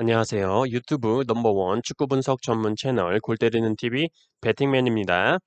안녕하세요. 유튜브 넘버원 축구 분석 전문 채널 골 때리는 TV 배팅맨입니다.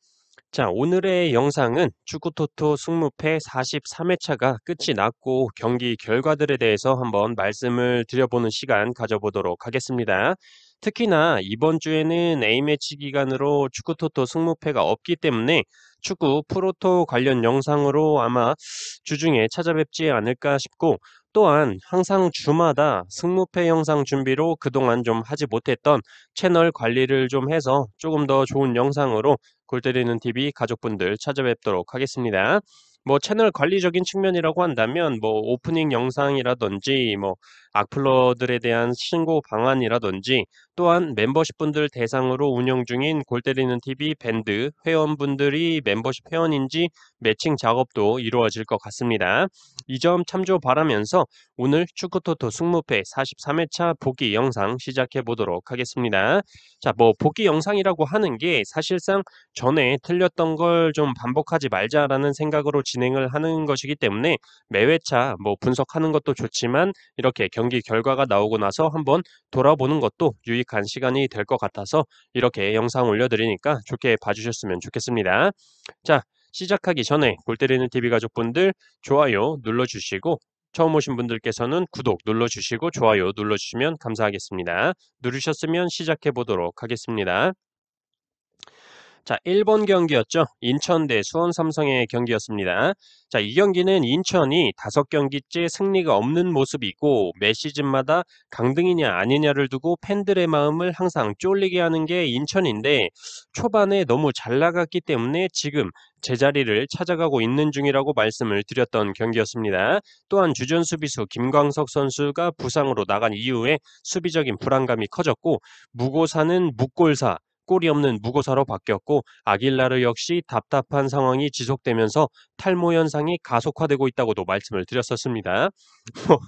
자, 오늘의 영상은 축구토토 승무패 43회차가 끝이 났고 경기 결과들에 대해서 한번 말씀을 드려보는 시간 가져보도록 하겠습니다. 특히나 이번 주에는 A매치 기간으로 축구토토 승무패가 없기 때문에 축구 프로토 관련 영상으로 아마 주중에 찾아뵙지 않을까 싶고, 또한 항상 주마다 승무패 영상 준비로 그동안 좀 하지 못했던 채널 관리를 좀 해서 조금 더 좋은 영상으로 골 때리는 TV 가족분들 찾아뵙도록 하겠습니다. 뭐 채널 관리적인 측면이라고 한다면 뭐 오프닝 영상이라든지 뭐 악플러들에 대한 신고 방안이라든지, 또한 멤버십 분들 대상으로 운영 중인 골 때리는 TV 밴드 회원분들이 멤버십 회원인지 매칭 작업도 이루어질 것 같습니다. 이 점 참조 바라면서 오늘 축구토토 승무패 43회차 보기 영상 시작해 보도록 하겠습니다. 자, 뭐 보기 영상이라고 하는 게 사실상 전에 틀렸던 걸 좀 반복하지 말자라는 생각으로 진행을 하는 것이기 때문에 매회차 뭐 분석하는 것도 좋지만 이렇게 경기 결과가 나오고 나서 한번 돌아보는 것도 유익한 시간이 될 것 같아서 이렇게 영상 올려드리니까 좋게 봐주셨으면 좋겠습니다. 자, 시작하기 전에 골 때리는 TV 가족분들 좋아요 눌러주시고, 처음 오신 분들께서는 구독 눌러주시고 좋아요 눌러주시면 감사하겠습니다. 누르셨으면 시작해 보도록 하겠습니다. 자, 1번 경기였죠. 인천 대 수원 삼성의 경기였습니다. 자, 이 경기는 인천이 5경기째 승리가 없는 모습이 있고 매 시즌마다 강등이냐 아니냐를 두고 팬들의 마음을 항상 쫄리게 하는 게 인천인데, 초반에 너무 잘 나갔기 때문에 지금 제자리를 찾아가고 있는 중이라고 말씀을 드렸던 경기였습니다. 또한 주전 수비수 김광석 선수가 부상으로 나간 이후에 수비적인 불안감이 커졌고, 무고사는 묵골사, 골이 없는 무고사로 바뀌었고, 아길라르 역시 답답한 상황이 지속되면서 탈모 현상이 가속화되고 있다고도 말씀을 드렸었습니다. 뭐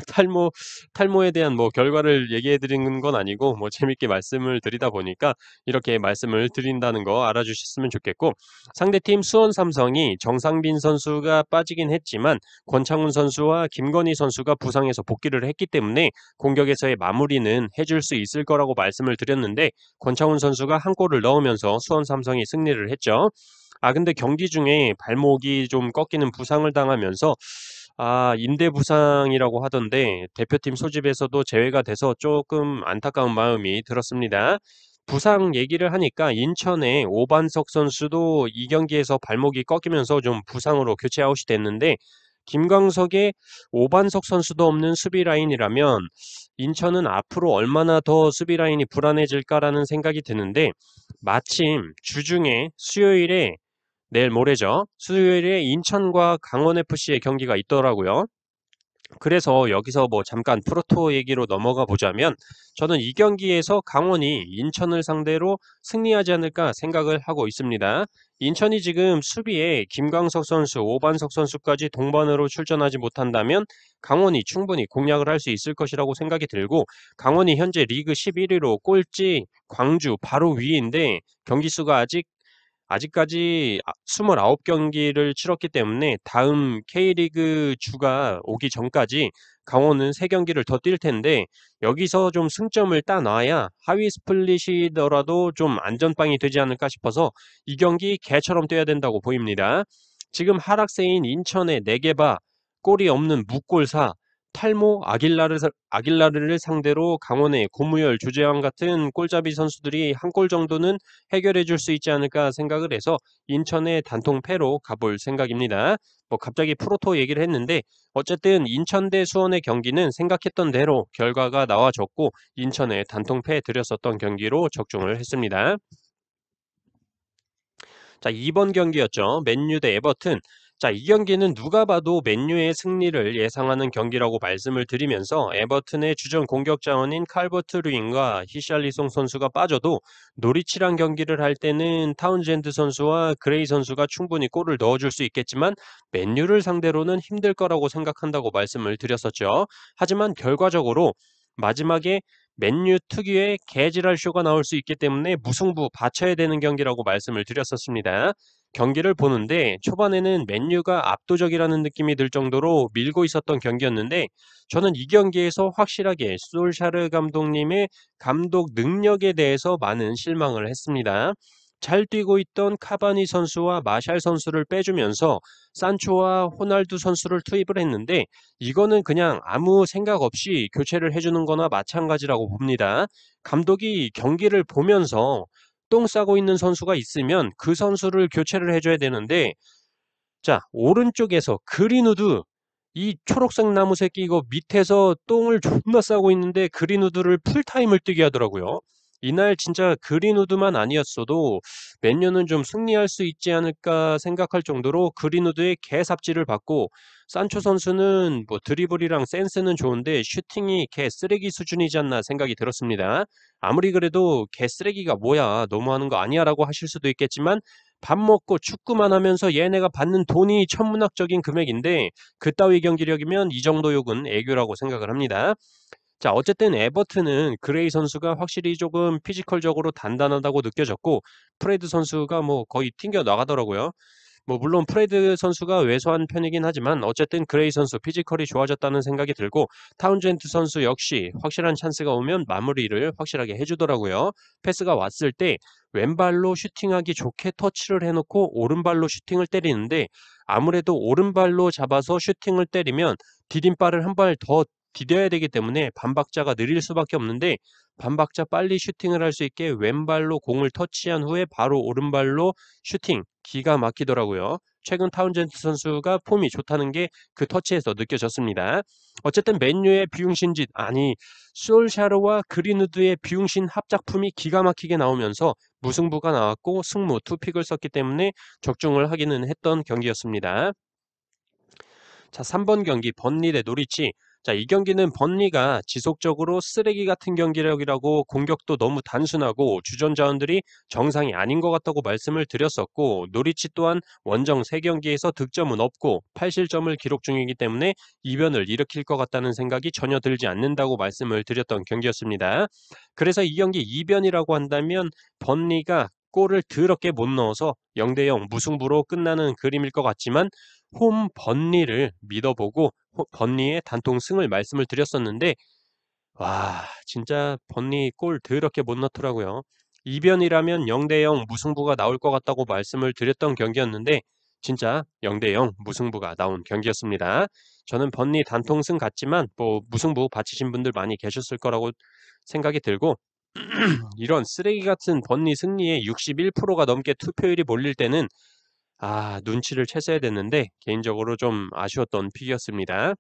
탈모 탈모에 대한 뭐 결과를 얘기해 드리는 건 아니고 뭐 재밌게 말씀을 드리다 보니까 이렇게 말씀을 드린다는 거 알아주셨으면 좋겠고, 상대팀 수원 삼성이 정상빈 선수가 빠지긴 했지만 권창훈 선수와 김건희 선수가 부상해서 복귀를 했기 때문에 공격에서의 마무리는 해줄 수 있을 거라고 말씀을 드렸는데, 권창훈 선수가 한 골을 넣으면서 수원 삼성이 승리를 했죠. 근데 경기 중에 발목이 좀 꺾이는 부상을 당하면서 인대 부상이라고 하던데 대표팀 소집에서도 제외가 돼서 조금 안타까운 마음이 들었습니다. 부상 얘기를 하니까 인천의 오반석 선수도 이 경기에서 발목이 꺾이면서 좀 부상으로 교체 아웃이 됐는데, 김광석의 오반석 선수도 없는 수비 라인이라면 인천은 앞으로 얼마나 더 수비 라인이 불안해질까라는 생각이 드는데, 마침 주중에 수요일에, 내일 모레죠. 수요일에 인천과 강원FC의 경기가 있더라고요. 그래서 여기서 뭐 잠깐 프로토 얘기로 넘어가 보자면, 저는 이 경기에서 강원이 인천을 상대로 승리하지 않을까 생각을 하고 있습니다. 인천이 지금 수비에 김광석 선수, 오반석 선수까지 동반으로 출전하지 못한다면 강원이 충분히 공략을 할 수 있을 것이라고 생각이 들고, 강원이 현재 리그 11위로 꼴찌 광주 바로 위인데 경기 수가 아직까지 29경기를 치렀기 때문에 다음 K리그 주가 오기 전까지 강원은 3경기를 더 뛸 텐데, 여기서 좀 승점을 따놔야 하위 스플릿이더라도 좀 안전빵이 되지 않을까 싶어서 이 경기 개처럼 뛰어야 된다고 보입니다. 지금 하락세인 인천의 네게바, 골이 없는 묵골사, 탈모 아길라르를 상대로 강원의 고무열, 조재환 같은 골잡이 선수들이 한 골 정도는 해결해 줄 수 있지 않을까 생각을 해서 인천의 단통 패로 가볼 생각입니다. 뭐 갑자기 프로토 얘기를 했는데 어쨌든 인천 대 수원의 경기는 생각했던 대로 결과가 나와줬고 인천의 단통 패 드렸었던 경기로 적중을 했습니다. 자, 2번 경기였죠. 맨유 대 에버튼. 자, 이 경기는 누가 봐도 맨유의 승리를 예상하는 경기라고 말씀을 드리면서, 에버튼의 주전 공격 자원인 칼버트 루인과 히샬리송 선수가 빠져도 노리치랑 경기를 할 때는 타운젠드 선수와 그레이 선수가 충분히 골을 넣어줄 수 있겠지만 맨유를 상대로는 힘들 거라고 생각한다고 말씀을 드렸었죠. 하지만 결과적으로 마지막에 맨유 특유의 개지랄 쇼가 나올 수 있기 때문에 무승부 받쳐야 되는 경기라고 말씀을 드렸었습니다. 경기를 보는데 초반에는 맨유가 압도적이라는 느낌이 들 정도로 밀고 있었던 경기였는데 저는 이 경기에서 확실하게 솔샤르 감독님의 감독 능력에 대해서 많은 실망을 했습니다. 잘 뛰고 있던 카바니 선수와 마샬 선수를 빼주면서 산초와 호날두 선수를 투입을 했는데 이거는 그냥 아무 생각 없이 교체를 해주는 거나 마찬가지라고 봅니다. 감독이 경기를 보면서 똥 싸고 있는 선수가 있으면 그 선수를 교체를 해줘야 되는데 자, 오른쪽에서 그린우드 이 초록색 나무 새끼 이거 밑에서 똥을 존나 싸고 있는데 그린우드를 풀타임을 뛰게 하더라고요. 이날 진짜 그린우드만 아니었어도 맨유는 좀 승리할 수 있지 않을까 생각할 정도로 그린우드의 개삽질을 받고 산초 선수는 뭐 드리블이랑 센스는 좋은데 슈팅이 개 쓰레기 수준이지 않나 생각이 들었습니다. 아무리 그래도 개 쓰레기가 뭐야 너무하는 거 아니야라고 하실 수도 있겠지만 밥 먹고 축구만 하면서 얘네가 받는 돈이 천문학적인 금액인데 그따위 경기력이면 이 정도 욕은 애교라고 생각을 합니다. 자, 어쨌든 에버튼은 그레이 선수가 확실히 조금 피지컬적으로 단단하다고 느껴졌고 프레드 선수가 뭐 거의 튕겨 나가더라고요. 뭐 물론 프레드 선수가 왜소한 편이긴 하지만 어쨌든 그레이 선수 피지컬이 좋아졌다는 생각이 들고 타운젠트 선수 역시 확실한 찬스가 오면 마무리를 확실하게 해주더라고요. 패스가 왔을 때 왼발로 슈팅하기 좋게 터치를 해놓고 오른발로 슈팅을 때리는데 아무래도 오른발로 잡아서 슈팅을 때리면 디딤발을 한 발 더 디뎌야 되기 때문에 반박자가 느릴 수밖에 없는데 반박자 빨리 슈팅을 할 수 있게 왼발로 공을 터치한 후에 바로 오른발로 슈팅 기가 막히더라고요. 최근 타운젠트 선수가 폼이 좋다는 게 그 터치에서 느껴졌습니다. 어쨌든 맨유의 비용신짓 아니 솔샤르와 그린우드의 비용신 합작품이 기가 막히게 나오면서 무승부가 나왔고 승무 투픽을 썼기 때문에 적중을 하기는 했던 경기였습니다. 자, 3번 경기 번리 대 노리치. 자, 이 경기는 번리가 지속적으로 쓰레기 같은 경기력이라고 공격도 너무 단순하고 주전 자원들이 정상이 아닌 것 같다고 말씀을 드렸었고 노리치 또한 원정 3경기에서 득점은 없고 8실점을 기록 중이기 때문에 이변을 일으킬 것 같다는 생각이 전혀 들지 않는다고 말씀을 드렸던 경기였습니다. 그래서 이 경기 이변이라고 한다면 번리가 골을 더럽게 못 넣어서 0대0 무승부로 끝나는 그림일 것 같지만 홈 번리를 믿어보고 번리의 단통 승을 말씀을 드렸었는데 와 진짜 번리 골 더럽게 못 넣더라고요. 이변이라면 0대0 무승부가 나올 것 같다고 말씀을 드렸던 경기였는데 진짜 0대0 무승부가 나온 경기였습니다. 저는 번리 단통승 같지만 뭐 무승부 바치신 분들 많이 계셨을 거라고 생각이 들고 이런 쓰레기 같은 번리 승리에 61%가 넘게 투표율이 몰릴 때는 눈치를 채셔야 됐는데 개인적으로 좀 아쉬웠던 픽이었습니다.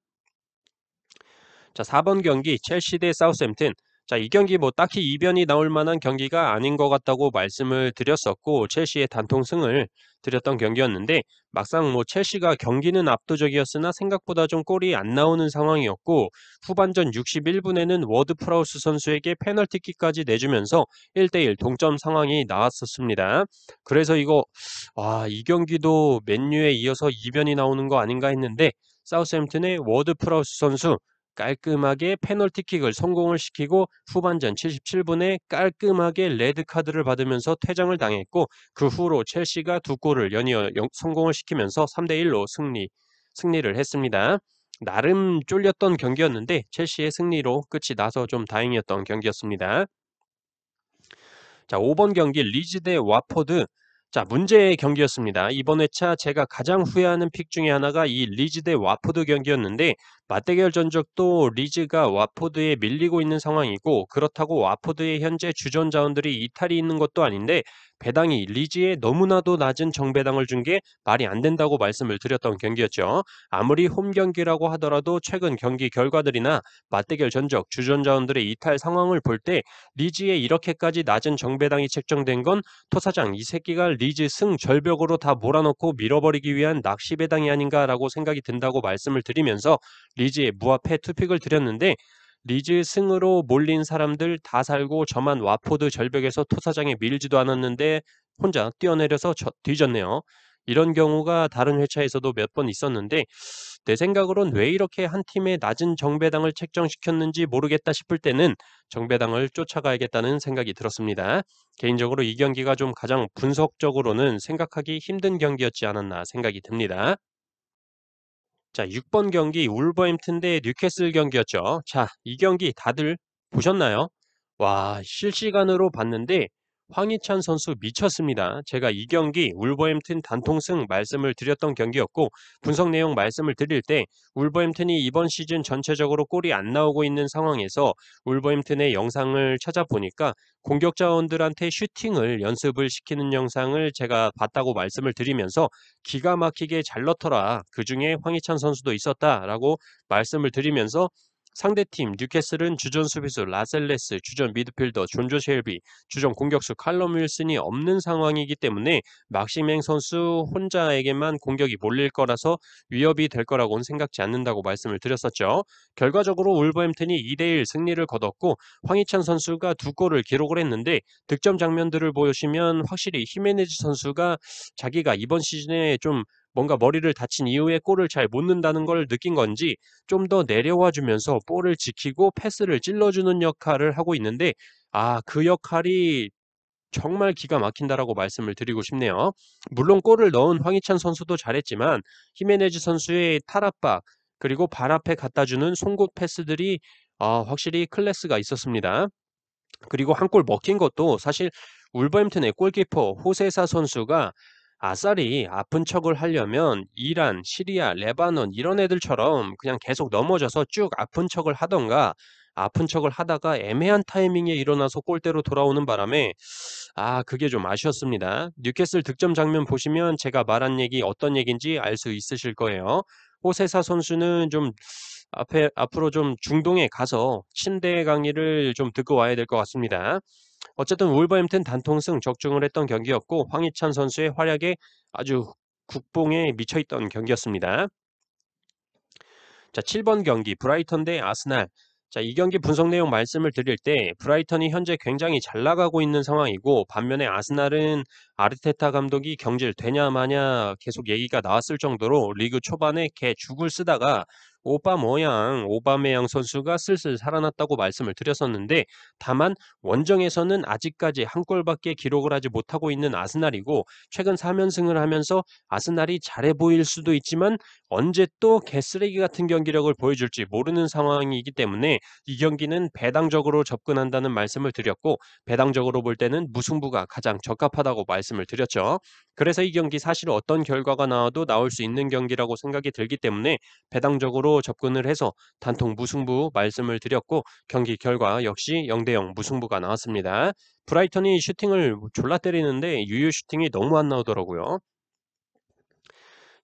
자, 4번 경기 첼시 대 사우스햄튼. 자, 이 경기 뭐 딱히 이변이 나올 만한 경기가 아닌 것 같다고 말씀을 드렸었고 첼시의 단통승을 드렸던 경기였는데 막상 뭐 첼시가 경기는 압도적이었으나 생각보다 좀 골이 안 나오는 상황이었고 후반전 61분에는 워드 프라우스 선수에게 페널티킥까지 내주면서 1대1 동점 상황이 나왔었습니다. 그래서 이 경기도 맨유에 이어서 이변이 나오는 거 아닌가 했는데 사우스햄튼의 워드 프라우스 선수 깔끔하게 페널티킥을 성공을 시키고 후반전 77분에 깔끔하게 레드카드를 받으면서 퇴장을 당했고 그 후로 첼시가 두 골을 연이어 성공을 시키면서 3대1로 승리를 했습니다. 나름 쫄렸던 경기였는데 첼시의 승리로 끝이 나서 좀 다행이었던 경기였습니다. 자, 5번 경기 리즈 대 와포드. 자, 문제의 경기였습니다. 이번 회차 제가 가장 후회하는 픽 중에 하나가 이 리즈 대 와포드 경기였는데 맞대결 전적도 리즈가 와포드에 밀리고 있는 상황이고 그렇다고 와포드의 현재 주전 자원들이 이탈이 있는 것도 아닌데 배당이 리즈에 너무나도 낮은 정배당을 준 게 말이 안 된다고 말씀을 드렸던 경기였죠. 아무리 홈 경기라고 하더라도 최근 경기 결과들이나 맞대결 전적, 주전 자원들의 이탈 상황을 볼 때 리즈에 이렇게까지 낮은 정배당이 책정된 건 토사장 이 새끼가 리즈 승 절벽으로 다 몰아넣고 밀어버리기 위한 낚시 배당이 아닌가라고 생각이 든다고 말씀을 드리면서 리즈의 무합해 투픽을 드렸는데 리즈 승으로 몰린 사람들 다 살고 저만 와포드 절벽에서 토사장에 밀지도 않았는데 혼자 뛰어내려서 뒤졌네요. 이런 경우가 다른 회차에서도 몇 번 있었는데 내 생각으론 왜 이렇게 한 팀의 낮은 정배당을 책정시켰는지 모르겠다 싶을 때는 정배당을 쫓아가야겠다는 생각이 들었습니다. 개인적으로 이 경기가 좀 가장 분석적으로는 생각하기 힘든 경기였지 않았나 생각이 듭니다. 자, 6번 경기 울버햄튼 대 뉴캐슬 경기였죠. 자, 이 경기 다들 보셨나요? 와, 실시간으로 봤는데 황희찬 선수 미쳤습니다. 제가 이 경기 울버햄튼 단통승 말씀을 드렸던 경기였고 분석 내용 말씀을 드릴 때 울버햄튼이 이번 시즌 전체적으로 골이 안 나오고 있는 상황에서 울버햄튼의 영상을 찾아보니까 공격 자원들한테 슈팅을 연습을 시키는 영상을 제가 봤다고 말씀을 드리면서 기가 막히게 잘 넣더라. 그중에 황희찬 선수도 있었다라고 말씀을 드리면서 상대팀 뉴캐슬은 주전 수비수 라셀레스, 주전 미드필더 존조 쉘비, 주전 공격수 칼럼 윌슨이 없는 상황이기 때문에 막시맹 선수 혼자에게만 공격이 몰릴 거라서 위협이 될 거라고는 생각지 않는다고 말씀을 드렸었죠. 결과적으로 울버햄튼이 2대1 승리를 거뒀고 황희찬 선수가 두 골을 기록을 했는데 득점 장면들을 보시면 확실히 히메네즈 선수가 자기가 이번 시즌에 좀 뭔가 머리를 다친 이후에 골을 잘 못 넣는다는 걸 느낀 건지 좀 더 내려와 주면서 볼을 지키고 패스를 찔러주는 역할을 하고 있는데 그 역할이 정말 기가 막힌다라고 말씀을 드리고 싶네요. 물론 골을 넣은 황희찬 선수도 잘했지만 히메네즈 선수의 탈압박 그리고 발 앞에 갖다 주는 송곳 패스들이 확실히 클래스가 있었습니다. 그리고 한 골 먹힌 것도 사실 울버햄튼의 골키퍼 호세사 선수가 아싸리 아픈 척을 하려면 이란, 시리아, 레바논 이런 애들처럼 그냥 계속 넘어져서 쭉 아픈 척을 하던가 아픈 척을 하다가 애매한 타이밍에 일어나서 골대로 돌아오는 바람에 그게 좀 아쉬웠습니다. 뉴캐슬 득점 장면 보시면 제가 말한 얘기 어떤 얘기인지 알 수 있으실 거예요. 호세사 선수는 좀 앞으로 좀 중동에 가서 침대 강의를 좀 듣고 와야 될 것 같습니다. 어쨌든 울버햄튼 단통승 적중을 했던 경기였고 황희찬 선수의 활약에 아주 국뽕에 미쳐있던 경기였습니다. 자, 7번 경기 브라이턴 대 아스날. 자, 이 경기 분석 내용 말씀을 드릴 때 브라이턴이 현재 굉장히 잘 나가고 있는 상황이고 반면에 아스날은 아르테타 감독이 경질 되냐 마냐 계속 얘기가 나왔을 정도로 리그 초반에 개 죽을 쓰다가 오바메양 선수가 슬슬 살아났다고 말씀을 드렸었는데 다만 원정에서는 아직까지 한 골밖에 기록을 하지 못하고 있는 아스날이고 최근 3연승을 하면서 아스날이 잘해 보일 수도 있지만 언제 또 개쓰레기 같은 경기력을 보여줄지 모르는 상황이기 때문에 이 경기는 배당적으로 접근한다는 말씀을 드렸고 배당적으로 볼 때는 무승부가 가장 적합하다고 말씀을 드렸죠. 그래서 이 경기 사실 어떤 결과가 나와도 나올 수 있는 경기라고 생각이 들기 때문에 배당적으로 접근을 해서 단통 무승부 말씀을 드렸고 경기 결과 역시 0대0 무승부가 나왔습니다. 브라이턴이 슈팅을 졸라 때리는데 유효 슈팅이 너무 안 나오더라고요.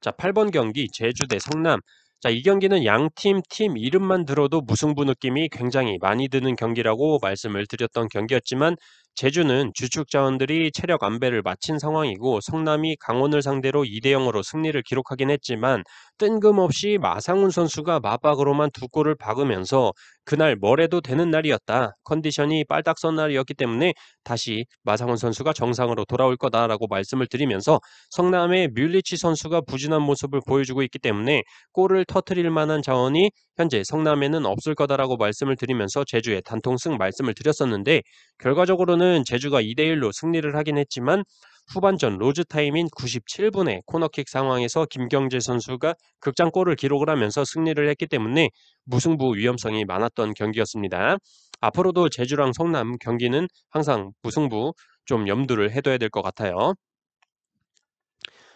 자, 8번 경기 제주 대 성남. 자, 이 경기는 양팀 팀 이름만 들어도 무승부 느낌이 굉장히 많이 드는 경기라고 말씀을 드렸던 경기였지만 제주는 주축 자원들이 체력 안배를 마친 상황이고 성남이 강원을 상대로 2대0으로 승리를 기록하긴 했지만 뜬금없이 마상훈 선수가 맞박으로만 두 골을 박으면서 그날 뭘 해도 되는 날이었다. 컨디션이 빨딱선 날이었기 때문에 다시 마상훈 선수가 정상으로 돌아올 거다라고 말씀을 드리면서 성남의 뮬리치 선수가 부진한 모습을 보여주고 있기 때문에 골을 터트릴 만한 자원이 현재 성남에는 없을 거다라고 말씀을 드리면서 제주의 단통승 말씀을 드렸었는데 결과적으로는 제주가 2대1로 승리를 하긴 했지만 후반전 로즈타임인 97분에 코너킥 상황에서 김경재 선수가 극장골을 기록을 하면서 승리를 했기 때문에 무승부 위험성이 많았던 경기였습니다. 앞으로도 제주랑 성남 경기는 항상 무승부 좀 염두를 해둬야 될 것 같아요.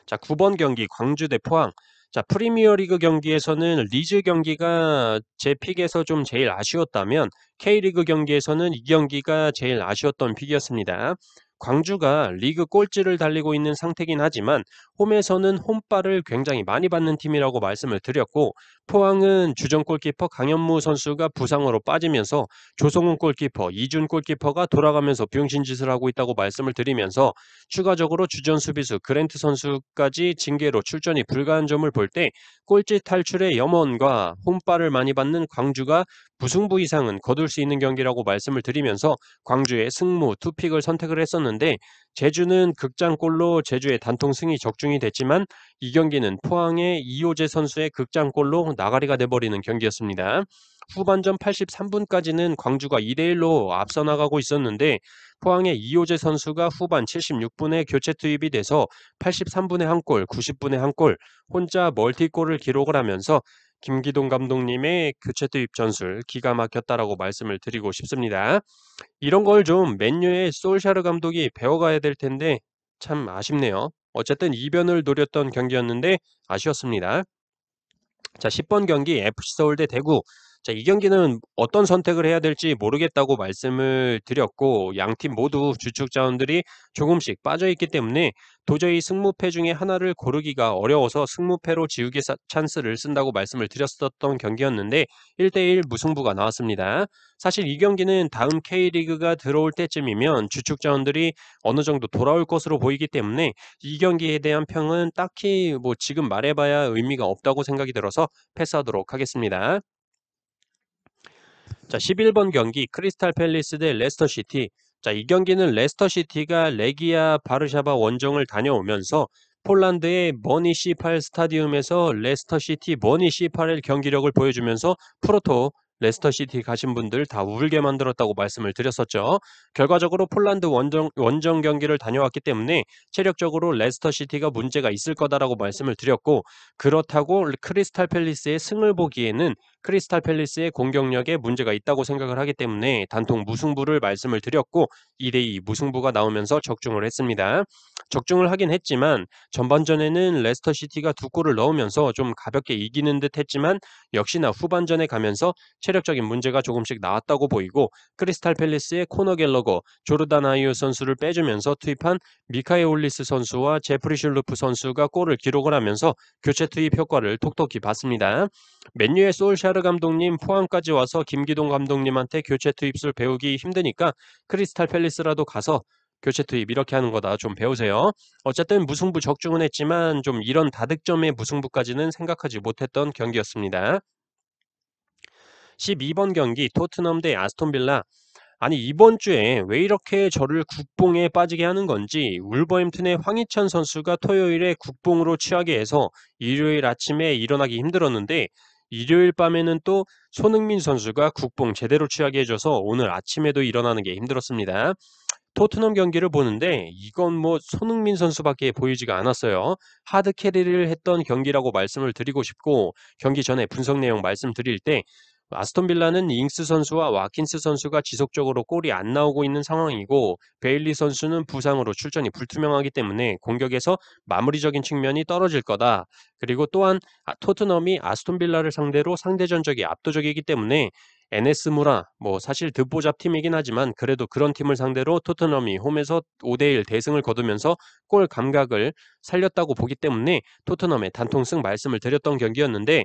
자, 9번 경기 광주 대 포항. 자, 프리미어리그 경기에서는 리즈 경기가 제 픽에서 좀 제일 아쉬웠다면 K리그 경기에서는 이 경기가 제일 아쉬웠던 픽이었습니다. 광주가 리그 꼴찌를 달리고 있는 상태긴 하지만 홈에서는 홈발을 굉장히 많이 받는 팀이라고 말씀을 드렸고 포항은 주전 골키퍼 강현무 선수가 부상으로 빠지면서 조성훈 골키퍼, 이준 골키퍼가 돌아가면서 병신짓을 하고 있다고 말씀을 드리면서 추가적으로 주전 수비수 그랜트 선수까지 징계로 출전이 불가한 점을 볼 때 꼴찌 탈출의 염원과 홈발을 많이 받는 광주가 무승부 이상은 거둘 수 있는 경기라고 말씀을 드리면서 광주의 승무 투픽을 선택을 했었는데 제주는 극장골로 제주의 단통 승이 적중이 됐지만 이 경기는 포항의 이호재 선수의 극장골로 나가리가 돼버리는 경기였습니다. 후반전 83분까지는 광주가 2대1로 앞서 나가고 있었는데 포항의 이호재 선수가 후반 76분에 교체 투입이 돼서 83분에 한 골, 90분에 한 골, 혼자 멀티골을 기록을 하면서 김기동 감독님의 교체 투입 전술 기가 막혔다라고 말씀을 드리고 싶습니다. 이런 걸 좀 맨유의 솔샤르 감독이 배워가야 될 텐데 참 아쉽네요. 어쨌든 이변을 노렸던 경기였는데 아쉬웠습니다. 자, 10번 경기 FC 서울 대 대구. 자, 이 경기는 어떤 선택을 해야 될지 모르겠다고 말씀을 드렸고 양팀 모두 주축 자원들이 조금씩 빠져 있기 때문에 도저히 승무패 중에 하나를 고르기가 어려워서 승무패로 지우개 찬스를 쓴다고 말씀을 드렸었던 경기였는데 1대1 무승부가 나왔습니다. 사실 이 경기는 다음 K리그가 들어올 때쯤이면 주축 자원들이 어느 정도 돌아올 것으로 보이기 때문에 이 경기에 대한 평은 딱히 뭐 지금 말해봐야 의미가 없다고 생각이 들어서 패스하도록 하겠습니다. 자, 11번 경기 크리스탈 팰리스 대 레스터 시티. 자, 이 경기는 레스터 시티가 레기아 바르샤바 원정을 다녀오면서 폴란드의 머니시팔 스타디움에서 레스터 시티 머니시팔의 경기력을 보여주면서 프로토 레스터 시티 가신 분들 다 울게 만들었다고 말씀을 드렸었죠. 결과적으로 폴란드 원정 경기를 다녀왔기 때문에 체력적으로 레스터 시티가 문제가 있을 거다라고 말씀을 드렸고 그렇다고 크리스탈 팰리스의 승을 보기에는 크리스탈 팰리스의 공격력에 문제가 있다고 생각을 하기 때문에 단통 무승부를 말씀을 드렸고 2대2 무승부가 나오면서 적중을 했습니다. 적중을 하긴 했지만 전반전에는 레스터 시티가 두 골을 넣으면서 좀 가볍게 이기는 듯 했지만 역시나 후반전에 가면서 체력적인 문제가 조금씩 나왔다고 보이고 크리스탈 팰리스의 코너 갤러거, 조르단 아이유 선수를 빼주면서 투입한 미카엘 올리스 선수와 제프리 슐루프 선수가 골을 기록을 하면서 교체 투입 효과를 톡톡히 봤습니다. 맨유의 솔샤르 감독님 포항까지 와서 김기동 감독님한테 교체 투입술 배우기 힘드니까 크리스탈 팰리스라도 가서 교체 투입 이렇게 하는 거다 좀 배우세요. 어쨌든 무승부 적중은 했지만 좀 이런 다득점의 무승부까지는 생각하지 못했던 경기였습니다. 12번 경기 토트넘 대 아스톤빌라. 아니 이번 주에 왜 이렇게 저를 국뽕에 빠지게 하는 건지 울버햄튼의 황희찬 선수가 토요일에 국뽕으로 취하게 해서 일요일 아침에 일어나기 힘들었는데 일요일 밤에는 또 손흥민 선수가 국뽕 제대로 취하게 해줘서 오늘 아침에도 일어나는 게 힘들었습니다. 토트넘 경기를 보는데 이건 뭐 손흥민 선수밖에 보이지가 않았어요. 하드 캐리를 했던 경기라고 말씀을 드리고 싶고 경기 전에 분석 내용 말씀드릴 때 아스톤 빌라는 잉스 선수와 와킨스 선수가 지속적으로 골이 안 나오고 있는 상황이고 베일리 선수는 부상으로 출전이 불투명하기 때문에 공격에서 마무리적인 측면이 떨어질 거다. 그리고 또한 토트넘이 아스톤 빌라를 상대로 상대 전적이 압도적이기 때문에 NS 무라 뭐 사실 듣보잡 팀이긴 하지만 그래도 그런 팀을 상대로 토트넘이 홈에서 5대1 대승을 거두면서 골 감각을 살렸다고 보기 때문에 토트넘의 단통승 말씀을 드렸던 경기였는데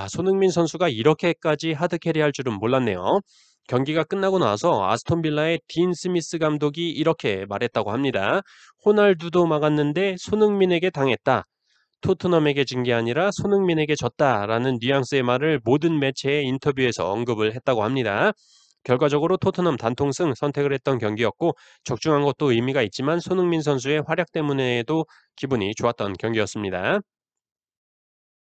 손흥민 선수가 이렇게까지 하드캐리할 줄은 몰랐네요. 경기가 끝나고 나서 아스톤 빌라의 딘 스미스 감독이 이렇게 말했다고 합니다. 호날두도 막았는데 손흥민에게 당했다. 토트넘에게 진 게 아니라 손흥민에게 졌다라는 뉘앙스의 말을 모든 매체의 인터뷰에서 언급을 했다고 합니다. 결과적으로 토트넘 단통승 선택을 했던 경기였고 적중한 것도 의미가 있지만 손흥민 선수의 활약 때문에도 기분이 좋았던 경기였습니다.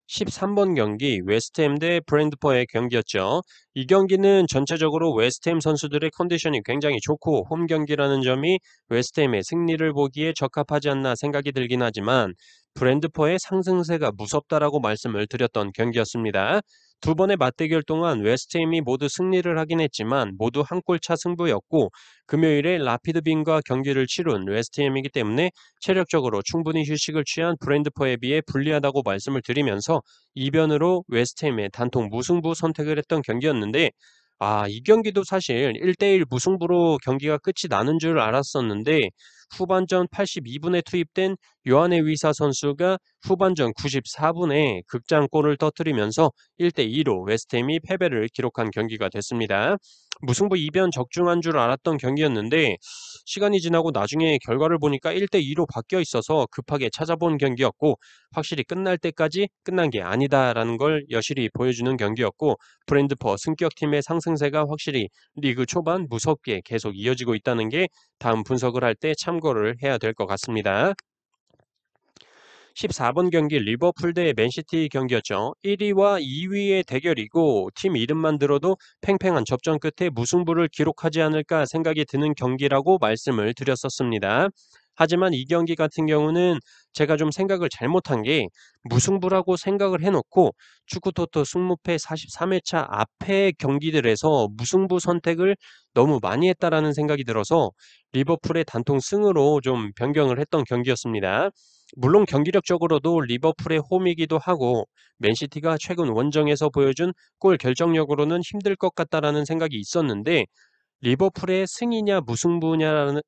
13번 경기 웨스트햄 대 브랜드퍼의 경기였죠. 이 경기는 전체적으로 웨스트햄 선수들의 컨디션이 굉장히 좋고 홈 경기라는 점이 웨스트햄의 승리를 보기에 적합하지 않나 생각이 들긴 하지만 브랜드퍼의 상승세가 무섭다라고 말씀을 드렸던 경기였습니다. 두 번의 맞대결 동안 웨스트햄이 모두 승리를 하긴 했지만 모두 한 골차 승부였고 금요일에 라피드 빈과 경기를 치룬 웨스트햄이기 때문에 체력적으로 충분히 휴식을 취한 브랜드퍼에 비해 불리하다고 말씀을 드리면서 이변으로 웨스트햄의 단통 무승부 선택을 했던 경기였는데 이 경기도 사실 1대1 무승부로 경기가 끝이 나는 줄 알았었는데 후반전 82분에 투입된 요한의 위사 선수가 후반전 94분에 극장골을 터뜨리면서 1대2로 웨스트햄이 패배를 기록한 경기가 됐습니다. 무승부 이변 적중한 줄 알았던 경기였는데 시간이 지나고 나중에 결과를 보니까 1대2로 바뀌어 있어서 급하게 찾아본 경기였고 확실히 끝날 때까지 끝난 게 아니다라는 걸 여실히 보여주는 경기였고 브랜드퍼 승격팀의 상승세가 확실히 리그 초반 무섭게 계속 이어지고 있다는 게 다음 분석을 할 때 참고 참고를 해야 될 것 같습니다. 14번 경기 리버풀 대 맨시티 경기였죠. 1위와 2위의 대결이고 팀 이름만 들어도 팽팽한 접전 끝에 무승부를 기록하지 않을까 생각이 드는 경기라고 말씀을 드렸었습니다. 하지만 이 경기 같은 경우는 제가 좀 생각을 잘못한 게 무승부라고 생각을 해놓고 축구토토 승무패 43회차 앞에 경기들에서 무승부 선택을 너무 많이 했다라는 생각이 들어서 리버풀의 단통 승으로 좀 변경을 했던 경기였습니다. 물론 경기력적으로도 리버풀의 홈이기도 하고 맨시티가 최근 원정에서 보여준 골 결정력으로는 힘들 것 같다라는 생각이 있었는데 리버풀의 승이냐 무승부냐라는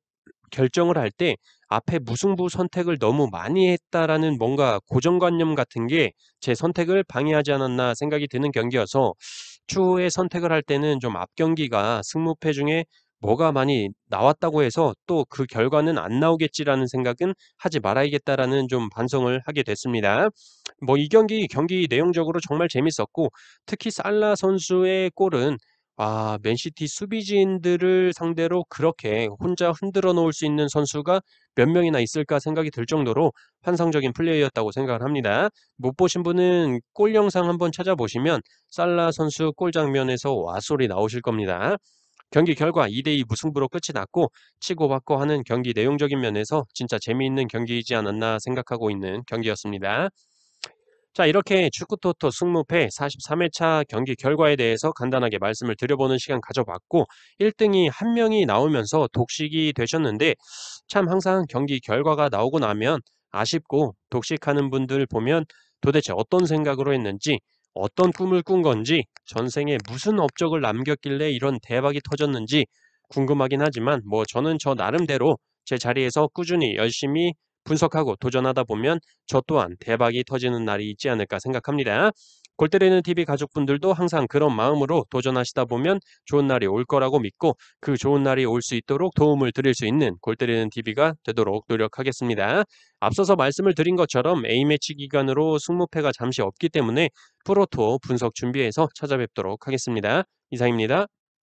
결정을 할 때 앞에 무승부 선택을 너무 많이 했다라는 뭔가 고정관념 같은 게 제 선택을 방해하지 않았나 생각이 드는 경기여서 추후에 선택을 할 때는 좀 앞 경기가 승무패 중에 뭐가 많이 나왔다고 해서 또 그 결과는 안 나오겠지라는 생각은 하지 말아야겠다라는 좀 반성을 하게 됐습니다. 뭐 이 경기 내용적으로 정말 재밌었고 특히 살라 선수의 골은 맨시티 수비진들을 상대로 그렇게 혼자 흔들어 놓을 수 있는 선수가 몇 명이나 있을까 생각이 들 정도로 환상적인 플레이였다고 생각을 합니다. 못 보신 분은 골 영상 한번 찾아보시면 살라 선수 골 장면에서 와 소리 나오실 겁니다. 경기 결과 2대2 무승부로 끝이 났고 치고받고 하는 경기 내용적인 면에서 진짜 재미있는 경기이지 않았나 생각하고 있는 경기였습니다. 자, 이렇게 축구토토 승무패 43회차 경기 결과에 대해서 간단하게 말씀을 드려보는 시간 가져봤고 1등이 한 명이 나오면서 독식이 되셨는데 참 항상 경기 결과가 나오고 나면 아쉽고 독식하는 분들 보면 도대체 어떤 생각으로 했는지 어떤 꿈을 꾼 건지 전생에 무슨 업적을 남겼길래 이런 대박이 터졌는지 궁금하긴 하지만 뭐 저는 저 나름대로 제 자리에서 꾸준히 열심히 분석하고 도전하다 보면 저 또한 대박이 터지는 날이 있지 않을까 생각합니다. 골 때리는 TV 가족분들도 항상 그런 마음으로 도전하시다 보면 좋은 날이 올 거라고 믿고 그 좋은 날이 올 수 있도록 도움을 드릴 수 있는 골 때리는 TV가 되도록 노력하겠습니다. 앞서서 말씀을 드린 것처럼 A매치 기간으로 승무패가 잠시 없기 때문에 프로토 분석 준비해서 찾아뵙도록 하겠습니다. 이상입니다.